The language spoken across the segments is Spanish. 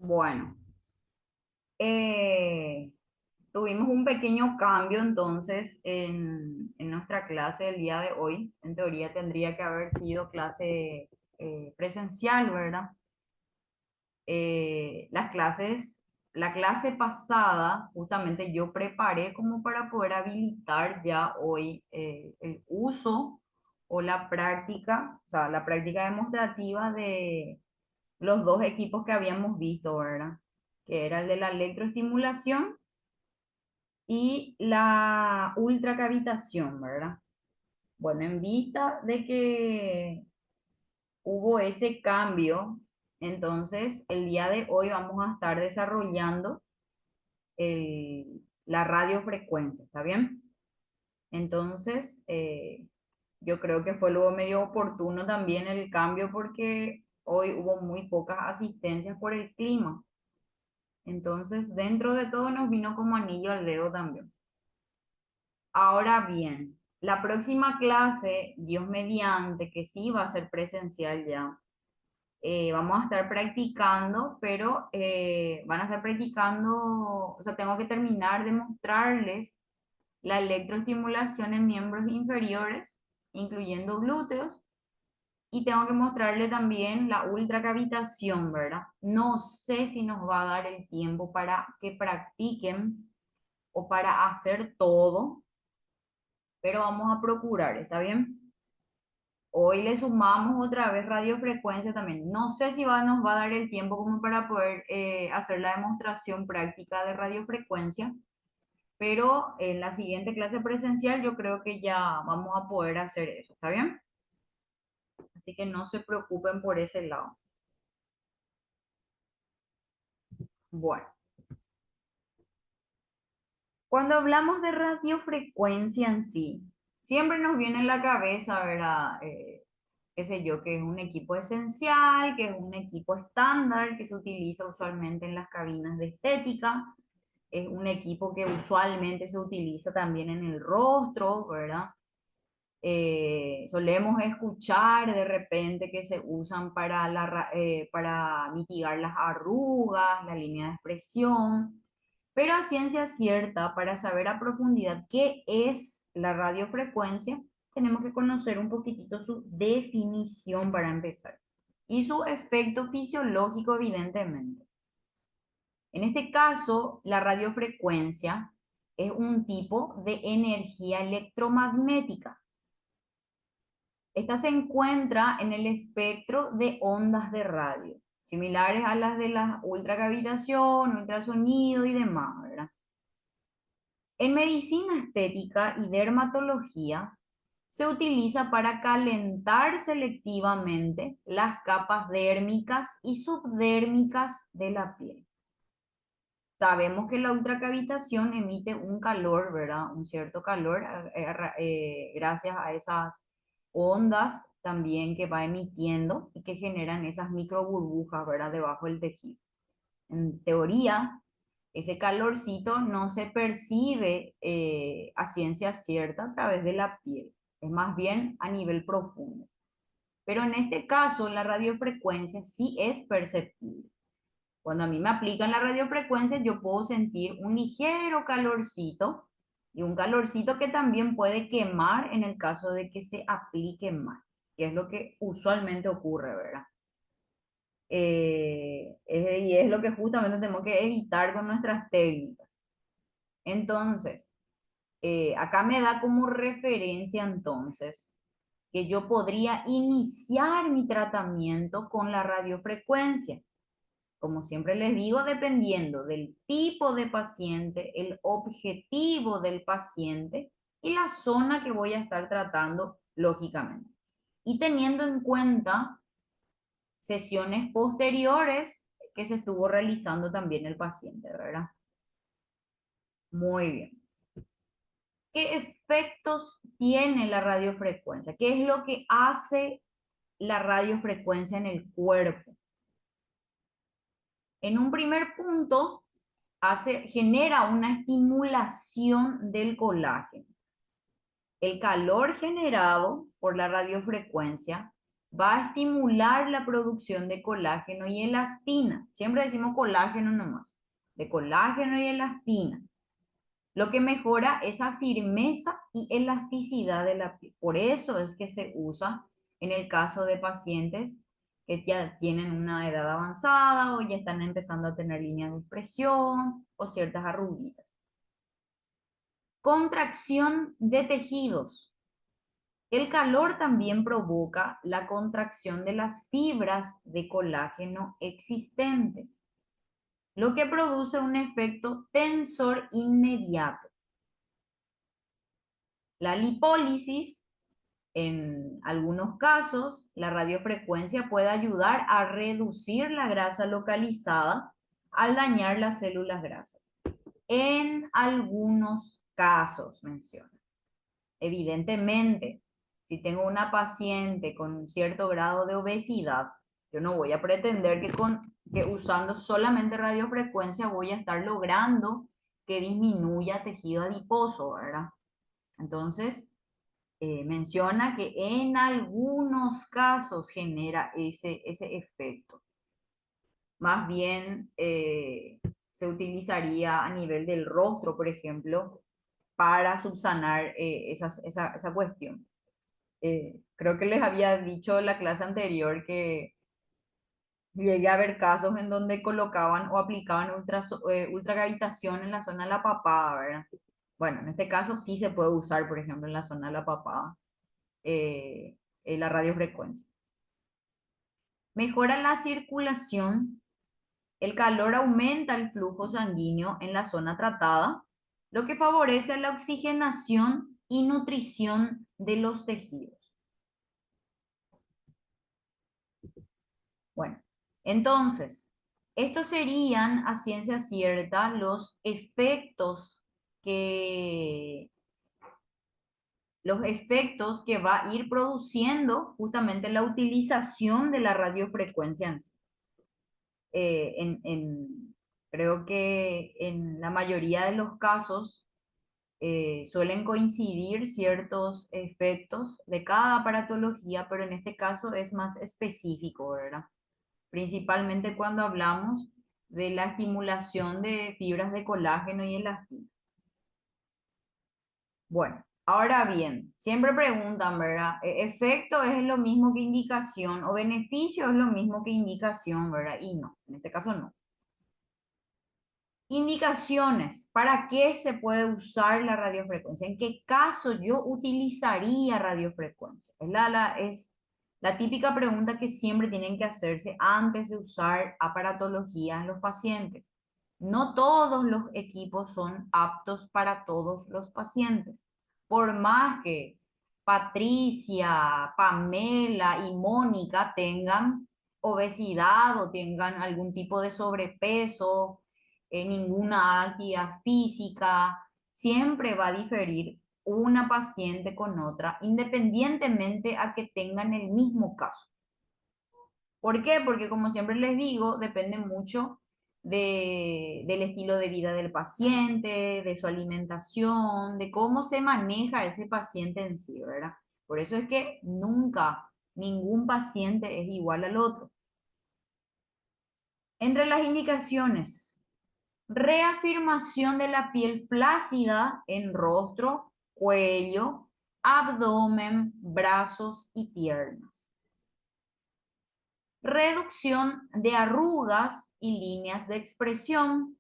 Bueno, eh, tuvimos un pequeño cambio entonces en nuestra clase del día de hoy. En teoría tendría que haber sido clase presencial, ¿verdad? Las clases, la clase pasada, justamente yo preparé como para poder habilitar ya hoy el uso o la práctica, o sea, la práctica demostrativa de los dos equipos que habíamos visto, ¿verdad? Que era el de la electroestimulación y la ultracavitación, ¿verdad? Bueno, en vista de que hubo ese cambio, entonces el día de hoy vamos a estar desarrollando la radiofrecuencia, ¿está bien? Entonces, yo creo que fue luego medio oportuno también el cambio porque hoy hubo muy pocas asistencias por el clima. Entonces, dentro de todo nos vino como anillo al dedo también. Ahora bien, la próxima clase, Dios mediante, que sí va a ser presencial ya, vamos a estar practicando, pero van a estar practicando, o sea, tengo que terminar de mostrarles la electroestimulación en miembros inferiores, incluyendo glúteos, y tengo que mostrarle también la ultracavitación, ¿verdad? No sé si nos va a dar el tiempo para que practiquen o para hacer todo, pero vamos a procurar, ¿está bien? Hoy le sumamos otra vez radiofrecuencia también. No sé si nos va a dar el tiempo como para poder hacer la demostración práctica de radiofrecuencia, pero en la siguiente clase presencial yo creo que ya vamos a poder hacer eso, ¿está bien? Así que no se preocupen por ese lado. Bueno, cuando hablamos de radiofrecuencia en sí, siempre nos viene en la cabeza, ¿verdad? Qué sé yo, que es un equipo esencial, que es un equipo estándar que se utiliza usualmente en las cabinas de estética, es un equipo que usualmente se utiliza también en el rostro, ¿verdad? Solemos escuchar de repente que se usan para mitigar las arrugas, la línea de expresión, pero a ciencia cierta, para saber a profundidad qué es la radiofrecuencia, tenemos que conocer un poquitito su definición para empezar y su efecto fisiológico, evidentemente. En este caso, la radiofrecuencia es un tipo de energía electromagnética. Esta se encuentra en el espectro de ondas de radio, similares a las de la ultracavitación, ultrasonido y demás, ¿verdad? En medicina estética y dermatología se utiliza para calentar selectivamente las capas dérmicas y subdérmicas de la piel. Sabemos que la ultracavitación emite un calor, ¿verdad? Un cierto calor gracias a esas ondas también que va emitiendo y que generan esas microburbujas, ¿verdad? Debajo del tejido. En teoría, ese calorcito no se percibe a ciencia cierta a través de la piel, es más bien a nivel profundo. Pero en este caso, la radiofrecuencia sí es perceptible. Cuando a mí me aplican la radiofrecuencia, yo puedo sentir un ligero calorcito y un calorcito que también puede quemar en el caso de que se aplique mal, que es lo que usualmente ocurre, ¿verdad? Y es lo que justamente tenemos que evitar con nuestras técnicas. Entonces, acá me da como referencia entonces que yo podría iniciar mi tratamiento con la radiofrecuencia. Como siempre les digo, dependiendo del tipo de paciente, el objetivo del paciente y la zona que voy a estar tratando, lógicamente. Y teniendo en cuenta sesiones posteriores que se estuvo realizando también el paciente, ¿verdad? Muy bien. ¿Qué efectos tiene la radiofrecuencia? ¿Qué es lo que hace la radiofrecuencia en el cuerpo? En un primer punto, genera una estimulación del colágeno. El calor generado por la radiofrecuencia va a estimular la producción de colágeno y elastina. Siempre decimos colágeno nomás, de colágeno y elastina, lo que mejora esa firmeza y elasticidad de la piel. Por eso es que se usa en el caso de pacientes que ya tienen una edad avanzada o ya están empezando a tener líneas de expresión o ciertas arruguitas. Contracción de tejidos. El calor también provoca la contracción de las fibras de colágeno existentes, lo que produce un efecto tensor inmediato. La lipólisis, en algunos casos, la radiofrecuencia puede ayudar a reducir la grasa localizada al dañar las células grasas. En algunos casos, menciona. Evidentemente, si tengo una paciente con un cierto grado de obesidad, yo no voy a pretender que usando solamente radiofrecuencia voy a estar logrando que disminuya tejido adiposo, ¿verdad? Entonces, menciona que en algunos casos genera ese efecto. Más bien se utilizaría a nivel del rostro, por ejemplo, para subsanar esa cuestión. Creo que les había dicho en la clase anterior que llegué a ver casos en donde colocaban o aplicaban ultracavitación en la zona de la papada, ¿verdad? Bueno, en este caso sí se puede usar, por ejemplo, en la zona de la papada, la radiofrecuencia. Mejora la circulación, el calor aumenta el flujo sanguíneo en la zona tratada, lo que favorece la oxigenación y nutrición de los tejidos. Bueno, entonces, estos serían a ciencia cierta que, los efectos que va a ir produciendo justamente la utilización de la radiofrecuencia en sí. Creo que en la mayoría de los casos suelen coincidir ciertos efectos de cada aparatología, pero en este caso es más específico, ¿verdad? Principalmente cuando hablamos de la estimulación de fibras de colágeno y elastina. Bueno, ahora bien, siempre preguntan, ¿verdad? ¿Efecto es lo mismo que indicación o beneficio es lo mismo que indicación, ¿verdad? Y no, en este caso no. Indicaciones, ¿para qué se puede usar la radiofrecuencia? ¿En qué caso yo utilizaría radiofrecuencia? Es la típica pregunta que siempre tienen que hacerse antes de usar aparatología en los pacientes. No todos los equipos son aptos para todos los pacientes. Por más que Patricia, Pamela y Mónica tengan obesidad o tengan algún tipo de sobrepeso, ninguna actividad física, siempre va a diferir una paciente con otra, independientemente a que tengan el mismo caso. ¿Por qué? Porque como siempre les digo, depende mucho del estilo de vida del paciente, de su alimentación, de cómo se maneja ese paciente en sí, ¿verdad? Por eso es que nunca ningún paciente es igual al otro. Entre las indicaciones, reafirmación de la piel flácida en rostro, cuello, abdomen, brazos y piernas. Reducción de arrugas y líneas de expresión.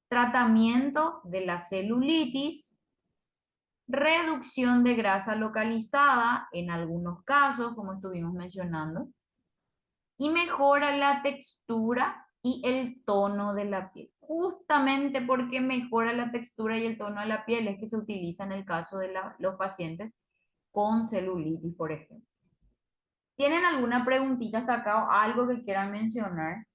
Tratamiento de la celulitis. Reducción de grasa localizada en algunos casos, como estuvimos mencionando. Y mejora la textura y el tono de la piel. Justamente porque mejora la textura y el tono de la piel es que se utiliza en el caso de los pacientes con celulitis, por ejemplo. ¿Tienen alguna preguntita hasta acá o algo que quieran mencionar?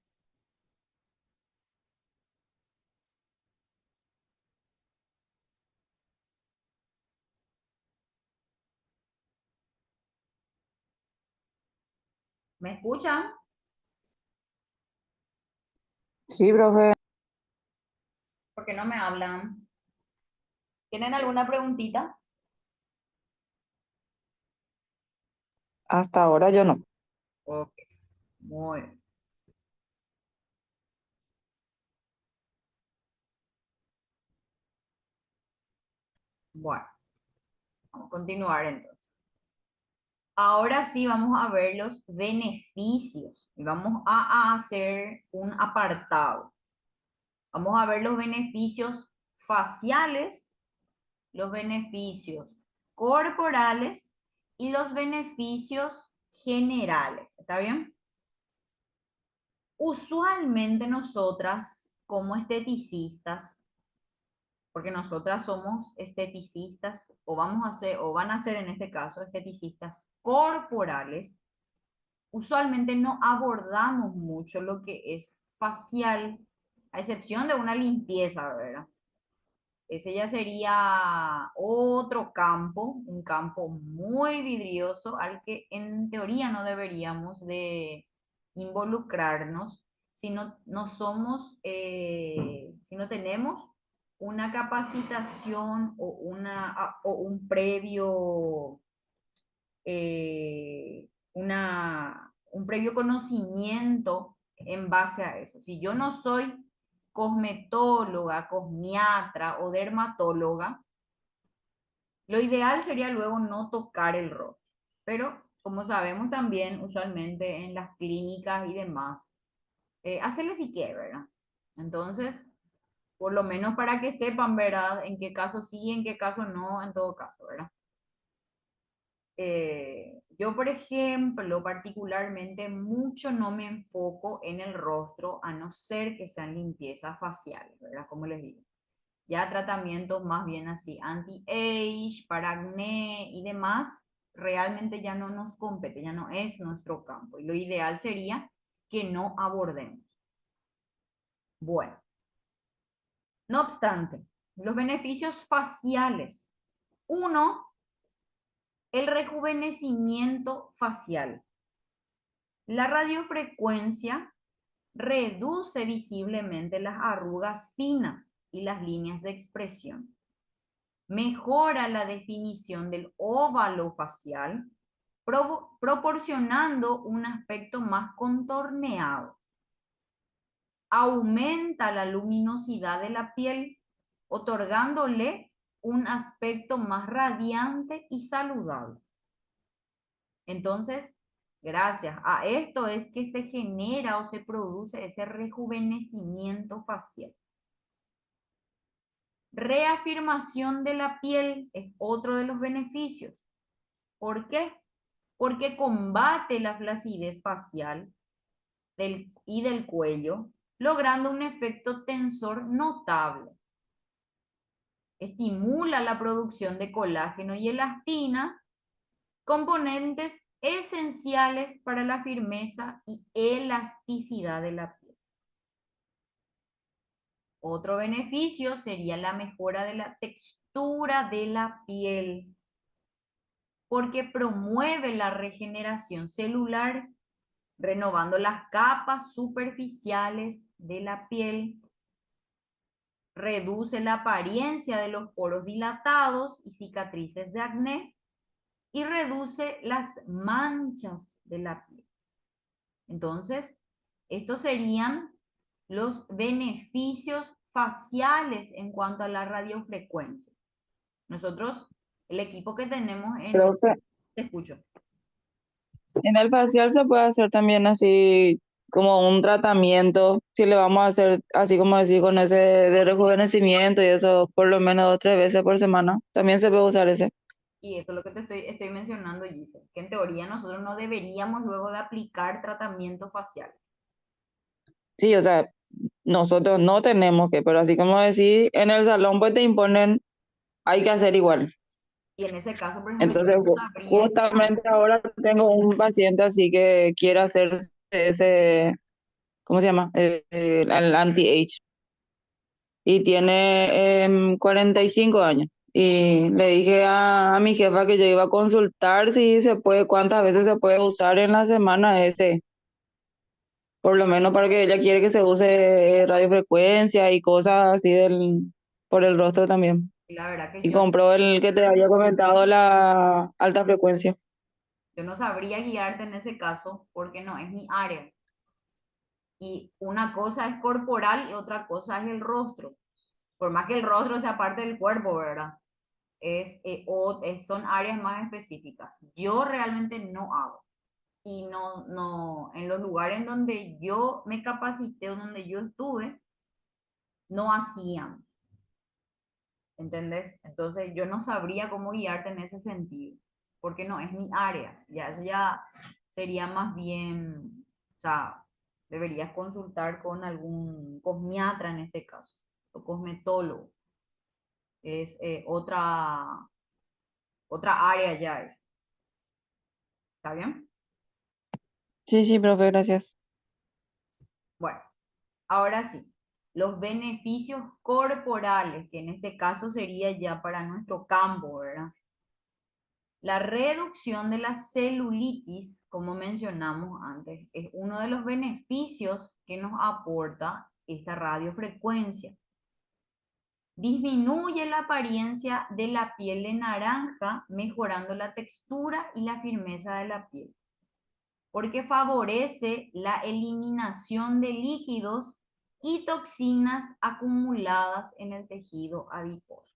¿Me escuchan? Sí, profe. ¿Por qué no me hablan? ¿Tienen alguna preguntita? Hasta ahora yo no. Ok, muy bien. Bueno, vamos a continuar entonces. Ahora sí vamos a ver los beneficios y vamos a hacer un apartado. Vamos a ver los beneficios faciales, los beneficios corporales y los beneficios generales. ¿Está bien? Usualmente nosotras como esteticistas, porque nosotras somos esteticistas o vamos a ser o van a ser en este caso esteticistas corporales, usualmente no abordamos mucho lo que es facial, a excepción de una limpieza, ¿verdad? Ese ya sería otro campo, un campo muy vidrioso al que en teoría no deberíamos de involucrarnos si no somos, si no tenemos una capacitación o, o un previo, un previo conocimiento en base a eso. Si yo no soy cosmetóloga, cosmiatra o dermatóloga, lo ideal sería luego no tocar el rostro. Pero como sabemos también, usualmente en las clínicas y demás, hacerle si quiere, ¿verdad? Entonces, por lo menos para que sepan, ¿verdad? En qué caso sí, en qué caso no, en todo caso, ¿verdad? Yo, por ejemplo, particularmente mucho no me enfoco en el rostro, a no ser que sean limpiezas faciales, ¿verdad? Como les digo. Ya tratamientos más bien así, anti-age, para acné y demás, realmente ya no nos compete, ya no es nuestro campo. Y lo ideal sería que no abordemos. Bueno, no obstante, los beneficios faciales. Uno, el rejuvenecimiento facial. La radiofrecuencia reduce visiblemente las arrugas finas y las líneas de expresión. Mejora la definición del óvalo facial, proporcionando un aspecto más contorneado. Aumenta la luminosidad de la piel, otorgándole un aspecto más radiante y saludable. Entonces, gracias a esto es que se genera o se produce ese rejuvenecimiento facial. Reafirmación de la piel es otro de los beneficios. ¿Por qué? Porque combate la flacidez facial y del cuello, logrando un efecto tensor notable. Estimula la producción de colágeno y elastina, componentes esenciales para la firmeza y elasticidad de la piel. Otro beneficio sería la mejora de la textura de la piel, porque promueve la regeneración celular, renovando las capas superficiales de la piel, reduce la apariencia de los poros dilatados y cicatrices de acné y reduce las manchas de la piel. Entonces, estos serían los beneficios faciales en cuanto a la radiofrecuencia. Nosotros, el equipo que tenemos en... Creo que Te escucho. en el facial se puede hacer también así como un tratamiento, si le vamos a hacer así como decir con ese de rejuvenecimiento y eso por lo menos 2 o 3 veces por semana. También se puede usar ese. Y eso es lo que estoy mencionando, Giselle, que en teoría nosotros no deberíamos luego de aplicar tratamientos faciales. Sí, o sea, nosotros no tenemos que, pero así como decir, en el salón pues te imponen, hay que hacer igual. Y en ese caso, por ejemplo, yo Entonces, no sabría qué justamente ahora tengo un paciente así que quiere hacerse ese, ¿cómo se llama? El anti-age. Y tiene 45 años. Y le dije a mi jefa que yo iba a consultar si se puede, cuántas veces se puede usar en la semana ese, por lo menos para que ella quiere que se use radiofrecuencia y cosas así por el rostro también. la verdad que Y yo compró el que te había comentado, la alta frecuencia. Yo no sabría guiarte en ese caso porque no es mi área. Y una cosa es corporal y otra cosa es el rostro. Por más que el rostro sea parte del cuerpo, ¿verdad? Son áreas más específicas. Yo realmente no hago. Y no, en los lugares en donde yo me capacité o donde yo estuve, no hacían, ¿entendés? Entonces yo no sabría cómo guiarte en ese sentido, porque no es mi área, ya eso ya sería más bien, o sea, deberías consultar con algún cosmiatra en este caso, o cosmetólogo, es otra área ya es, ¿está bien? Sí, sí, profe, gracias. Bueno, ahora sí, los beneficios corporales, que en este caso sería ya para nuestro campo, ¿verdad? La reducción de la celulitis, como mencionamos antes, es uno de los beneficios que nos aporta esta radiofrecuencia. Disminuye la apariencia de la piel de naranja, mejorando la textura y la firmeza de la piel, porque favorece la eliminación de líquidos y toxinas acumuladas en el tejido adiposo.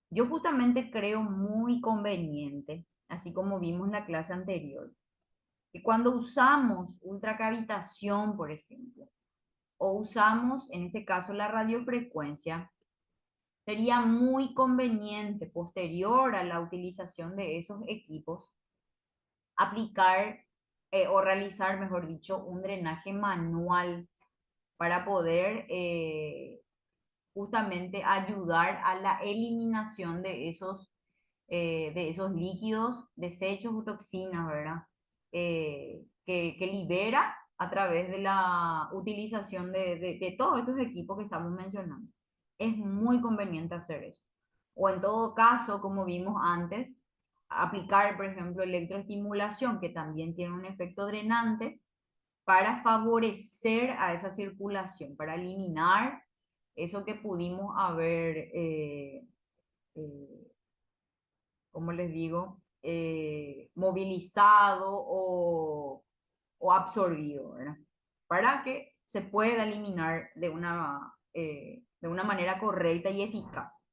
Yo justamente creo muy conveniente, así como vimos en la clase anterior, que cuando usamos ultracavitación, por ejemplo, o usamos en este caso la radiofrecuencia, sería muy conveniente posterior a la utilización de esos equipos aplicar o realizar, mejor dicho, un drenaje manual para poder justamente ayudar a la eliminación de esos líquidos, desechos o toxinas, ¿verdad? Que libera a través de la utilización de todos estos equipos que estamos mencionando. Es muy conveniente hacer eso. O en todo caso, como vimos antes, aplicar, por ejemplo, electroestimulación, que también tiene un efecto drenante, para favorecer a esa circulación, para eliminar eso que pudimos haber, eh, como les digo, movilizado o absorbido, ¿verdad? Para que se pueda eliminar de una manera correcta y eficaz.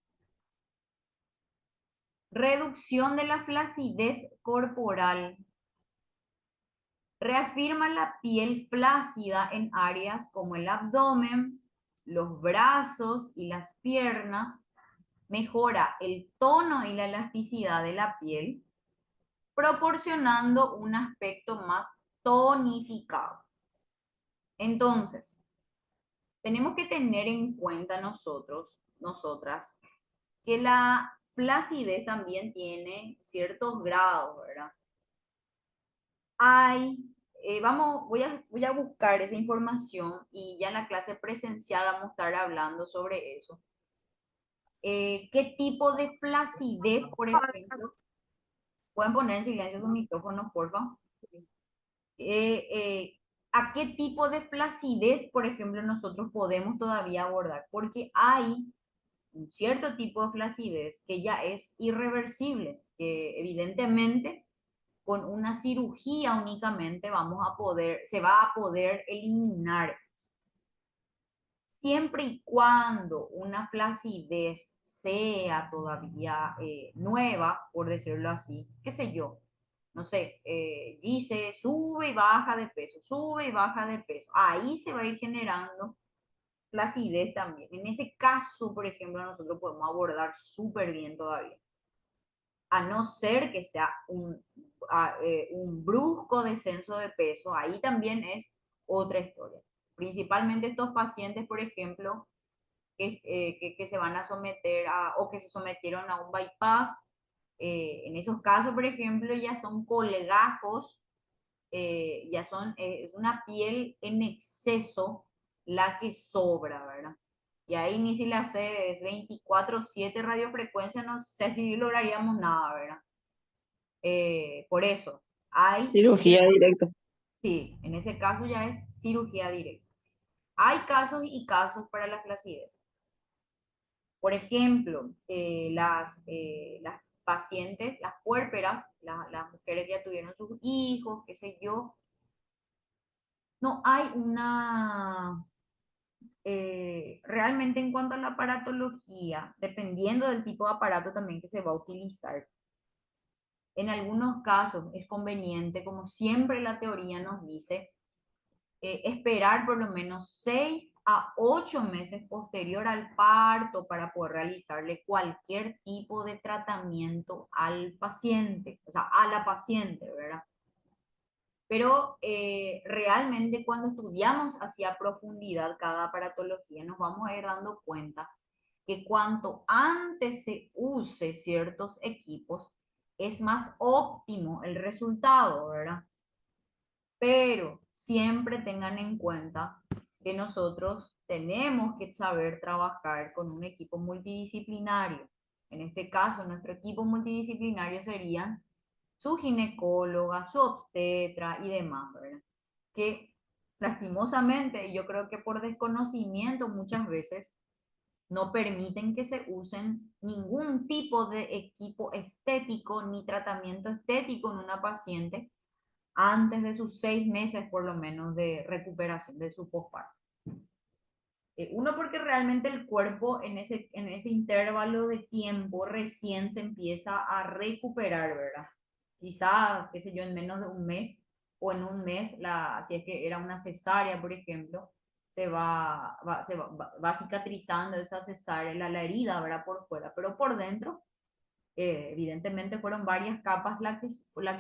Reducción de la flacidez corporal. Reafirma la piel flácida en áreas como el abdomen, los brazos y las piernas. Mejora el tono y la elasticidad de la piel, proporcionando un aspecto más tonificado. Entonces, tenemos que tener en cuenta nosotras, que la flacidez también tiene ciertos grados, ¿verdad? Hay, voy a buscar esa información y ya en la clase presencial vamos a estar hablando sobre eso. ¿Qué tipo de flacidez, por ejemplo? Pueden poner en silencio sus micrófonos, por favor. Eh, eh, ¿A qué tipo de flacidez, por ejemplo, nosotros podemos todavía abordar? Porque hay un cierto tipo de flacidez que ya es irreversible, que evidentemente con una cirugía únicamente se va a poder eliminar, siempre y cuando una flacidez sea todavía nueva, por decirlo así, qué sé yo, no sé, dice sube y baja de peso, sube y baja de peso, ahí se va a ir generando flacidez también. En ese caso, por ejemplo, nosotros podemos abordar súper bien todavía, a no ser que sea un brusco descenso de peso, ahí también es otra historia. Principalmente estos pacientes, por ejemplo, que se van a someter o que se sometieron a un bypass, en esos casos, por ejemplo, ya son colgajos, es una piel en exceso la que sobra, ¿verdad? Y ahí ni si le haces 24/7 radiofrecuencia, no sé si lograríamos nada, ¿verdad? Por eso, hay Cirugía ciertas, directa. sí, en ese caso ya es cirugía directa. Hay casos y casos para la flacidez. Por ejemplo, pacientes, las puérperas, las mujeres que ya tuvieron sus hijos, qué sé yo, no hay una, realmente en cuanto a la aparatología, dependiendo del tipo de aparato también que se va a utilizar, en algunos casos es conveniente, como siempre la teoría nos dice, esperar por lo menos 6 a 8 meses posterior al parto para poder realizarle cualquier tipo de tratamiento al paciente, o sea, a la paciente, ¿verdad? Pero realmente cuando estudiamos hacia profundidad cada aparatología, nos vamos a ir dando cuenta que cuanto antes se use ciertos equipos, es más óptimo el resultado, ¿verdad? Pero siempre tengan en cuenta que nosotros tenemos que saber trabajar con un equipo multidisciplinario. En este caso, nuestro equipo multidisciplinario sería su ginecóloga, su obstetra y demás, ¿verdad? Que lastimosamente, yo creo que por desconocimiento muchas veces no permiten que se usen ningún tipo de equipo estético ni tratamiento estético en una paciente antes de sus 6 meses por lo menos de recuperación de su posparto. Uno, porque realmente el cuerpo en ese intervalo de tiempo recién se empieza a recuperar, ¿verdad? Quizás, qué sé yo, en menos de un mes o en un mes, si es que era una cesárea, por ejemplo, va cicatrizando esa cesárea, la herida, ¿verdad? Por fuera, pero por dentro evidentemente fueron varias capas las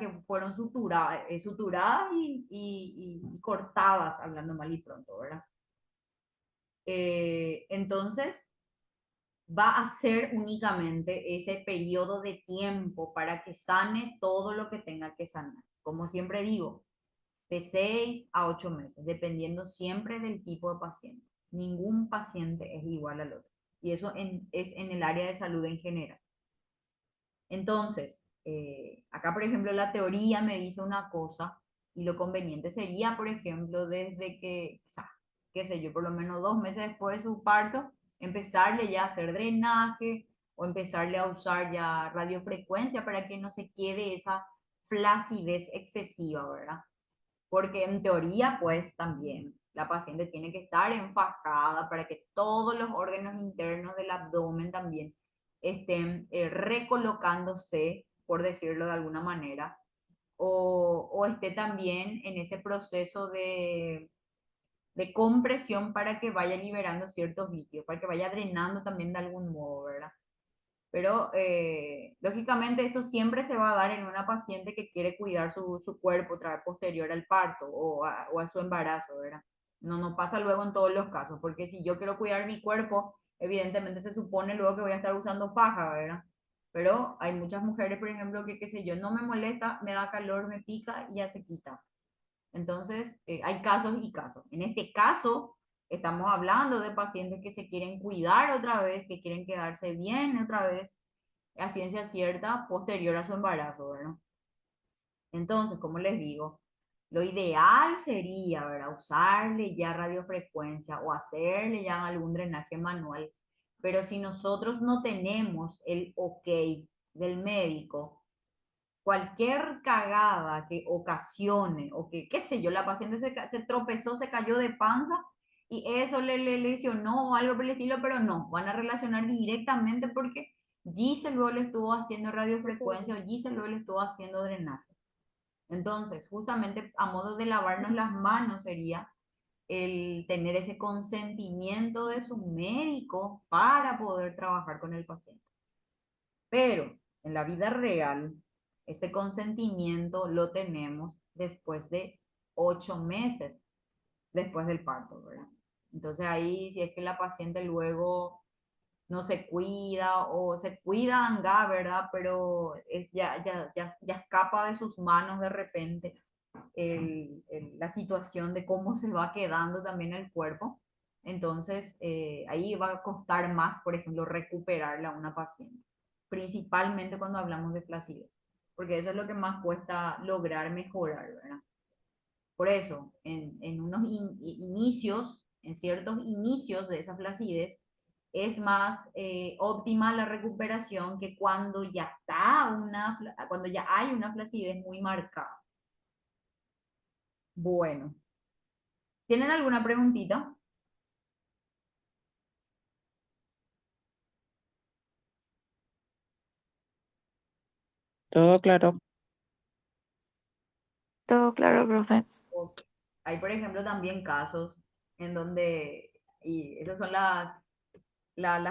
que fueron suturadas y cortadas, hablando mal y pronto, ¿verdad? Entonces, va a ser únicamente ese periodo de tiempo para que sane todo lo que tenga que sanar. Como siempre digo, de 6 a 8 meses, dependiendo siempre del tipo de paciente. Ningún paciente es igual al otro. Y eso es en el área de salud en general. Entonces, acá, por ejemplo, la teoría me dice una cosa y lo conveniente sería, por ejemplo, desde que, o sea, qué sé yo, por lo menos 2 meses después de su parto, empezarle ya a hacer drenaje o empezarle a usar ya radiofrecuencia para que no se quede esa flacidez excesiva, ¿verdad? Porque en teoría, pues también la paciente tiene que estar enfajada para que todos los órganos internos del abdomen también estén recolocándose, por decirlo de alguna manera, o esté también en ese proceso de compresión para que vaya liberando ciertos líquidos, para que vaya drenando también de algún modo, ¿verdad? Pero lógicamente esto siempre se va a dar en una paciente que quiere cuidar su cuerpo otra vez posterior al parto o a su embarazo, ¿verdad? No, no pasa luego en todos los casos, porque si yo quiero cuidar mi cuerpo, evidentemente se supone luego que voy a estar usando faja, ¿verdad? Pero hay muchas mujeres, por ejemplo, que qué sé yo, no me molesta, me da calor, me pica y ya se quita. Entonces, hay casos y casos. En este caso, estamos hablando de pacientes que se quieren cuidar otra vez, que quieren quedarse bien otra vez, a ciencia cierta, posterior a su embarazo, ¿verdad? Entonces, como les digo, lo ideal sería, ¿verdad? Usarle ya radiofrecuencia o hacerle ya algún drenaje manual. Pero si nosotros no tenemos el ok del médico, cualquier cagada que ocasione o que, qué sé yo, la paciente se tropezó, se cayó de panza y eso le lesionó o algo por el estilo, pero no, van a relacionar directamente porque Giselle luego le estuvo haciendo radiofrecuencia o Giselle luego le estuvo haciendo drenaje. Entonces, justamente a modo de lavarnos las manos sería el tener ese consentimiento de su médico para poder trabajar con el paciente. Pero en la vida real, ese consentimiento lo tenemos después de 8 meses después del parto, ¿verdad? Entonces ahí, si es que la paciente luego no se cuida o se cuida anga, ¿verdad? Pero ya escapa de sus manos de repente la situación de cómo se va quedando también el cuerpo. Entonces, ahí va a costar más, por ejemplo, recuperarla a una paciente, principalmente cuando hablamos de flacidez, porque eso es lo que más cuesta lograr mejorar, ¿verdad? Por eso, en unos inicios, en ciertos inicios de esa flacidez, es más óptima la recuperación que cuando ya está cuando ya hay una flacidez muy marcada. Bueno, ¿tienen alguna preguntita? Todo claro. Todo claro, profe. Ok. Hay, por ejemplo, también casos en donde, y esas son las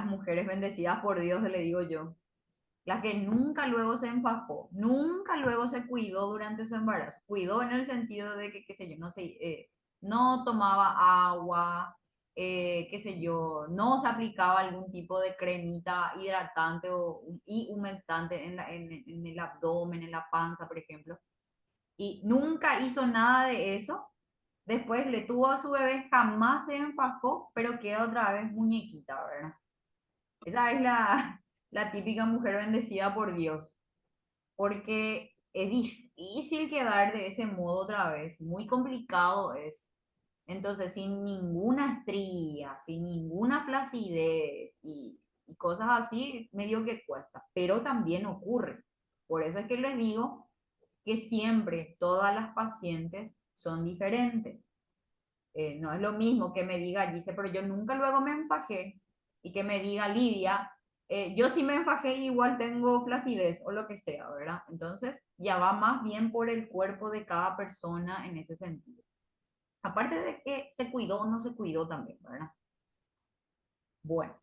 mujeres bendecidas por Dios, le digo yo, la que nunca luego se enfajó, nunca luego se cuidó durante su embarazo. Cuidó en el sentido de que, qué sé yo, no sé, no tomaba agua, qué sé yo, no se aplicaba algún tipo de cremita hidratante y humectante en el abdomen, en la panza, por ejemplo. Y nunca hizo nada de eso. Después le tuvo a su bebé, jamás se enfajó, pero queda otra vez muñequita, ¿verdad? Esa es la típica mujer bendecida por Dios, porque es difícil quedar de ese modo otra vez, muy complicado es. Entonces, sin ninguna estría, sin ninguna flacidez y cosas así, medio que cuesta, pero también ocurre. Por eso es que les digo que siempre todas las pacientes son diferentes. No es lo mismo que me diga Gise, pero yo nunca luego me enfajé, y que me diga Lidia, yo sí me enfajé y igual tengo flacidez o lo que sea, ¿verdad? Entonces ya va más bien por el cuerpo de cada persona en ese sentido. Aparte de que se cuidó o no se cuidó también, ¿verdad? Bueno,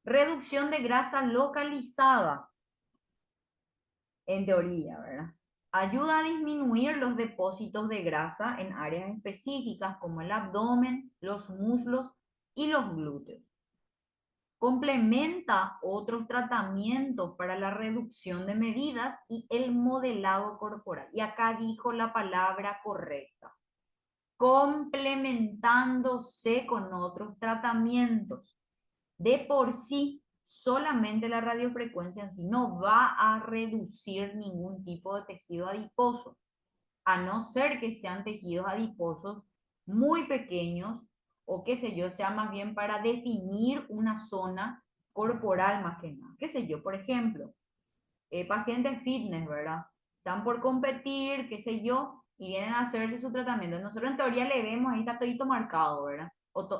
reducción de grasa localizada, en teoría, ¿verdad? Ayuda a disminuir los depósitos de grasa en áreas específicas como el abdomen, los muslos y los glúteos. Complementa otros tratamientos para la reducción de medidas y el modelado corporal. Y acá dijo la palabra correcta. Complementándose con otros tratamientos. De por sí, solamente la radiofrecuencia en sí no va a reducir ningún tipo de tejido adiposo, a no ser que sean tejidos adiposos muy pequeños o qué sé yo, sea más bien para definir una zona corporal más que nada. Qué sé yo, por ejemplo, pacientes fitness, ¿verdad? Están por competir, qué sé yo, y vienen a hacerse su tratamiento. Nosotros en teoría le vemos, ahí está todito marcado, ¿verdad?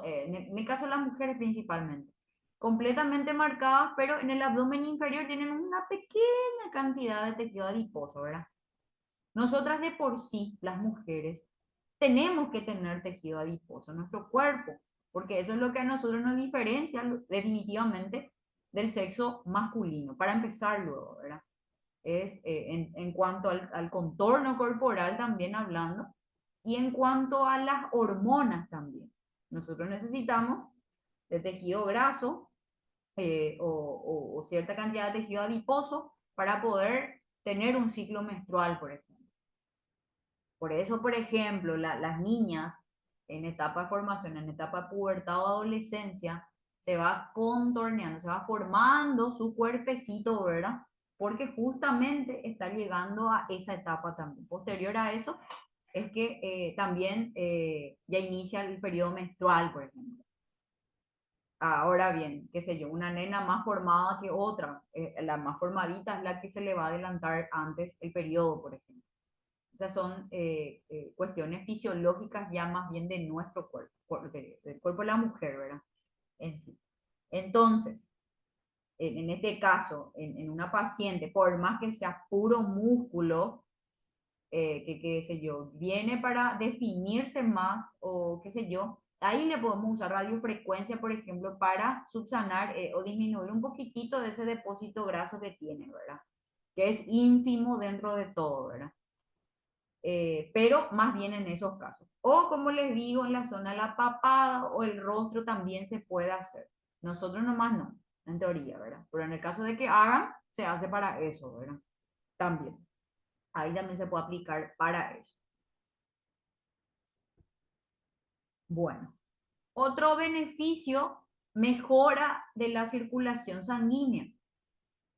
En el caso de las mujeres principalmente. Completamente marcadas, pero en el abdomen inferior tienen una pequeña cantidad de tejido adiposo, ¿verdad? Nosotras de por sí, las mujeres, tenemos que tener tejido adiposo en nuestro cuerpo, porque eso es lo que a nosotros nos diferencia definitivamente del sexo masculino. Para empezar luego, ¿verdad? Es en cuanto al contorno corporal también hablando, y en cuanto a las hormonas también. Nosotros necesitamos de tejido graso o cierta cantidad de tejido adiposo para poder tener un ciclo menstrual, por ejemplo. Por eso, por ejemplo, las niñas en etapa de formación, en etapa de pubertad o adolescencia, se va contorneando, se va formando su cuerpecito, ¿verdad? Porque justamente está llegando a esa etapa también. Posterior a eso es que también ya inicia el periodo menstrual, por ejemplo. Ahora bien, qué sé yo, una nena más formada que otra, la más formadita es la que se le va a adelantar antes el periodo, por ejemplo. Esas son cuestiones fisiológicas ya más bien de nuestro cuerpo, del cuerpo de la mujer, ¿verdad? En sí. Entonces, en este caso, en una paciente, por más que sea puro músculo, que qué sé yo, viene para definirse más o qué sé yo, ahí le podemos usar radiofrecuencia, por ejemplo, para subsanar o disminuir un poquitito de ese depósito graso que tiene, ¿verdad? Que es ínfimo dentro de todo, ¿verdad? Pero más bien en esos casos. O como les digo, en la zona de la papada o el rostro también se puede hacer. Nosotros nomás no, en teoría, ¿verdad? Pero en el caso de que hagan, se hace para eso, ¿verdad? También. Ahí también se puede aplicar para eso. Bueno, otro beneficio, mejora de la circulación sanguínea.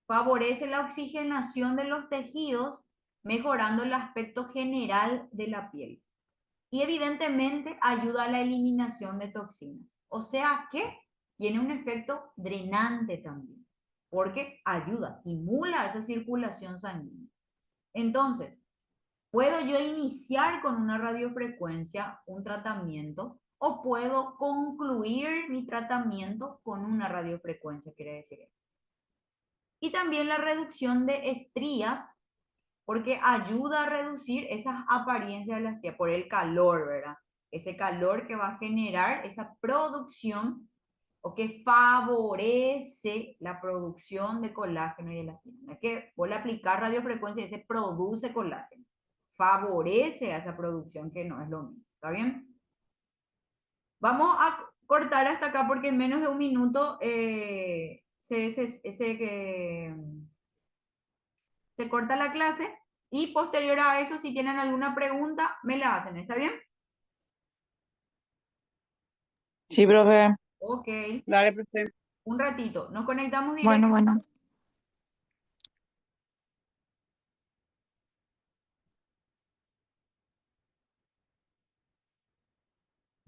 Favorece la oxigenación de los tejidos, mejorando el aspecto general de la piel. Y evidentemente ayuda a la eliminación de toxinas. O sea que tiene un efecto drenante también, porque ayuda, estimula esa circulación sanguínea. Entonces, puedo yo iniciar con una radiofrecuencia un tratamiento o puedo concluir mi tratamiento con una radiofrecuencia, quiere decir eso. Y también la reducción de estrías, porque ayuda a reducir esas apariencias de la estría por el calor, ¿verdad? Ese calor que va a generar esa producción o que favorece la producción de colágeno y elastina. Es que vos le aplicás radiofrecuencia y se produce colágeno. Favorece a esa producción que no es lo mismo. ¿Está bien? Vamos a cortar hasta acá porque en menos de un minuto se corta la clase y posterior a eso, si tienen alguna pregunta, me la hacen. ¿Está bien? Sí, profe. Ok, Dale, profe. un ratito. Nos conectamos Bueno, directo. bueno.